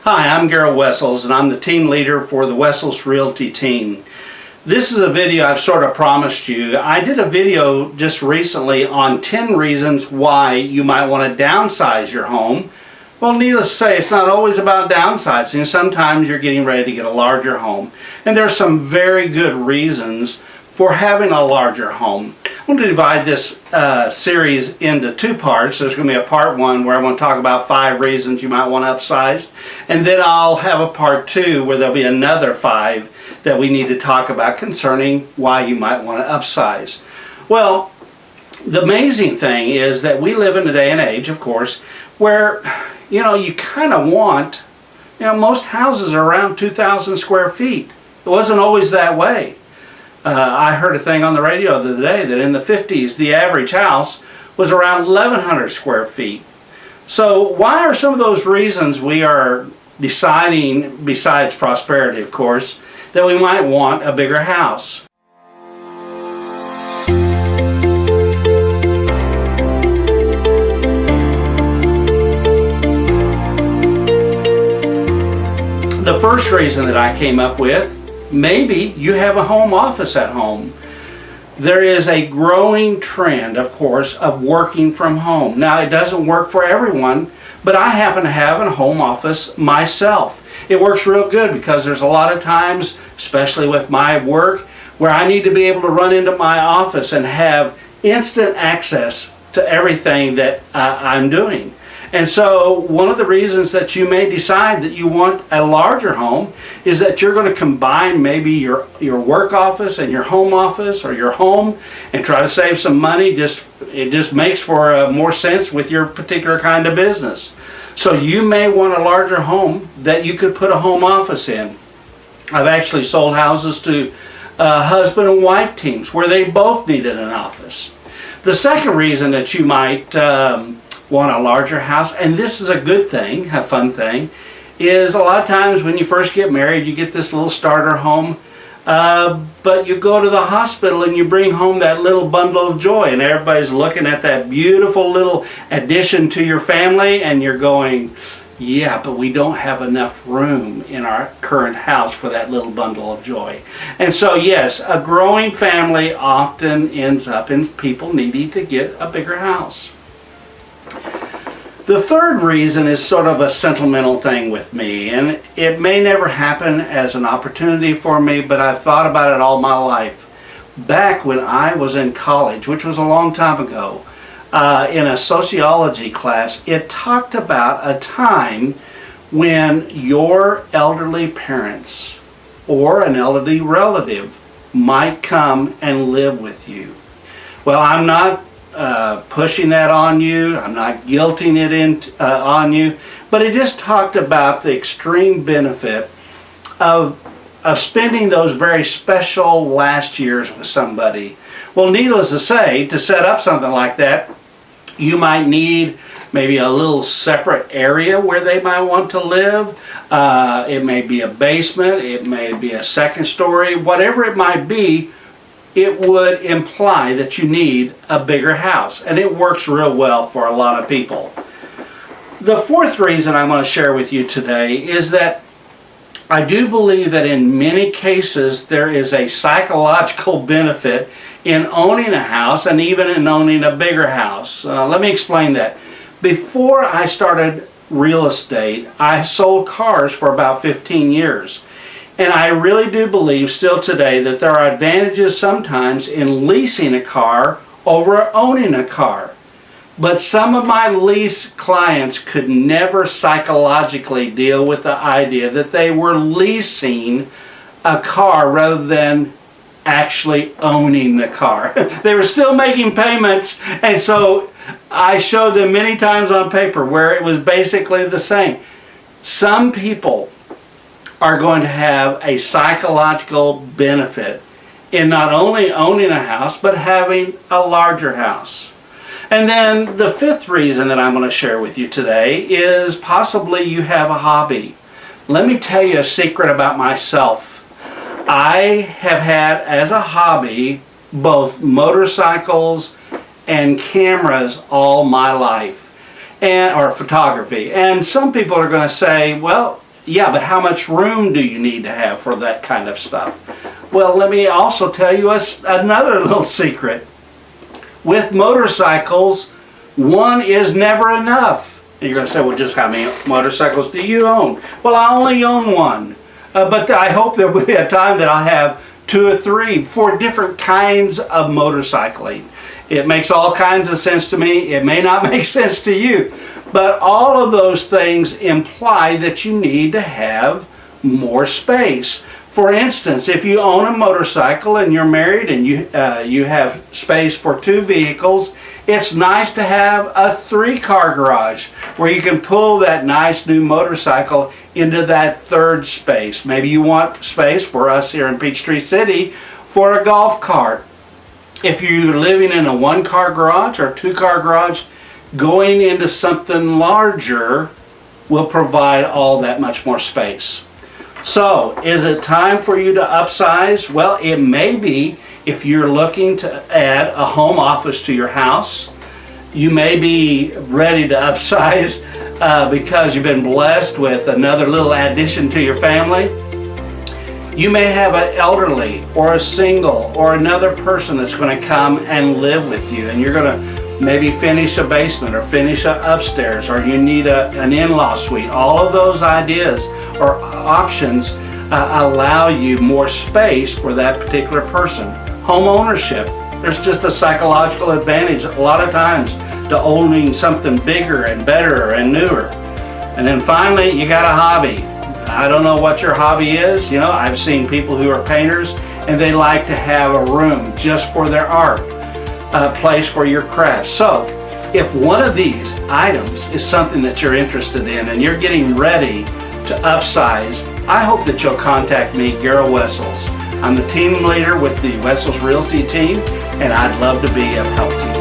Hi, I'm Gerald Wessels, and I'm the team leader for the Wessels Realty team. This is a video I've sort of promised you. I did a video just recently on 10 reasons why you might want to downsize your home. Well, needless to say, it's not always about downsizing. Sometimes you're getting ready to get a larger home. And there's some very good reasons for having a larger home. I'm going to divide this series into two parts. There's going to be a part one where I'm going to talk about 5 reasons you might want to upsize. And then I'll have a part 2 where there'll be another 5 that we need to talk about concerning why you might want to upsize. Well, the amazing thing is that we live in a day and age, of course, where you kind of want, most houses are around 2,000 square feet. It wasn't always that way. I heard a thing on the radio the other day that in the 50s, the average house was around 1,100 square feet. So why are some of those reasons we are deciding, besides prosperity, of course, that we might want a bigger house? The first reason that I came up with, maybe you have a home office at home. There is a growing trend, of course, of working from home. Now, it doesn't work for everyone, but I happen to have a home office myself. It works real good because there's a lot of times, especially with my work, where I need to be able to run into my office and have instant access to everything that I'm doing. And so one of the reasons that you may decide that you want a larger home is that you're going to combine maybe your work office and your home office or your home and try to save some money. It just makes for more sense with your particular kind of business. So you may want a larger home that you could put a home office in. I've actually sold houses to husband and wife teams where they both needed an office. The second reason that you might want a larger house, and this is a good thing, a fun thing, is a lot of times when you first get married you get this little starter home, but you go to the hospital and you bring home that little bundle of joy and everybody's looking at that beautiful little addition to your family and you're going, yeah, but we don't have enough room in our current house for that little bundle of joy. And so yes, a growing family often ends up in people needing to get a bigger house. The third reason is sort of a sentimental thing with me, and it may never happen as an opportunity for me, but I've thought about it all my life. Back when I was in college, which was a long time ago, in a sociology class, it talked about a time when your elderly parents or an elderly relative might come and live with you. Well, I'm not pushing that on you. I'm not guilting it on you, but it just talked about the extreme benefit of spending those very special last years with somebody. Well, needless to say, to set up something like that, you might need maybe a little separate area where they might want to live. It may be a basement, it may be a second story, whatever it might be. It would imply that you need a bigger house, and it works real well for a lot of people. The fourth reason I want to share with you today is that I do believe that in many cases there is a psychological benefit in owning a house and even in owning a bigger house. Let me explain that. Before I started real estate, I sold cars for about 15 years. And I really do believe still today that there are advantages sometimes in leasing a car over owning a car. But some of my lease clients could never psychologically deal with the idea that they were leasing a car rather than actually owning the car. They were still making payments, and so I showed them many times on paper where it was basically the same. Some people are going to have a psychological benefit in not only owning a house, but having a larger house. And then the fifth reason that I'm going to share with you today is possibly you have a hobby. Let me tell you a secret about myself. I have had as a hobby both motorcycles and cameras all my life, or photography. And some people are going to say, well, Yeah, but how much room do you need to have for that kind of stuff? Well, let me also tell you another little secret. With motorcycles, one is never enough. And you're going to say, well, just how many motorcycles do you own? Well, I only own one. But I hope there will be a time that I have 2 or 3 for different kinds of motorcycling. It makes all kinds of sense to me. It may not make sense to you. But all of those things imply that you need to have more space. For instance, if you own a motorcycle and you're married and you have space for 2 vehicles, it's nice to have a 3-car garage where you can pull that nice new motorcycle into that 3rd space. Maybe you want space for us here in Peachtree City for a golf cart. If you're living in a 1-car garage or 2-car garage, going into something larger will provide all that much more space. So, is it time for you to upsize? Well, it may be if you're looking to add a home office to your house. You may be ready to upsize because you've been blessed with another little addition to your family. You may have an elderly or a single or another person that's going to come and live with you, and you're going to maybe finish a basement or finish upstairs, or you need an in-law suite. All of those ideas or options allow you more space for that particular person. Home ownership, there's just a psychological advantage a lot of times to owning something bigger and better and newer. And then finally, you got a hobby. I don't know what your hobby is. You know, I've seen people who are painters and they like to have a room just for their art, a place for your craft. So if one of these items is something that you're interested in and you're getting ready to upsize, I hope that you'll contact me, Gerald Wessels. I'm the team leader with the Wessels Realty team, and I'd love to be of help to you.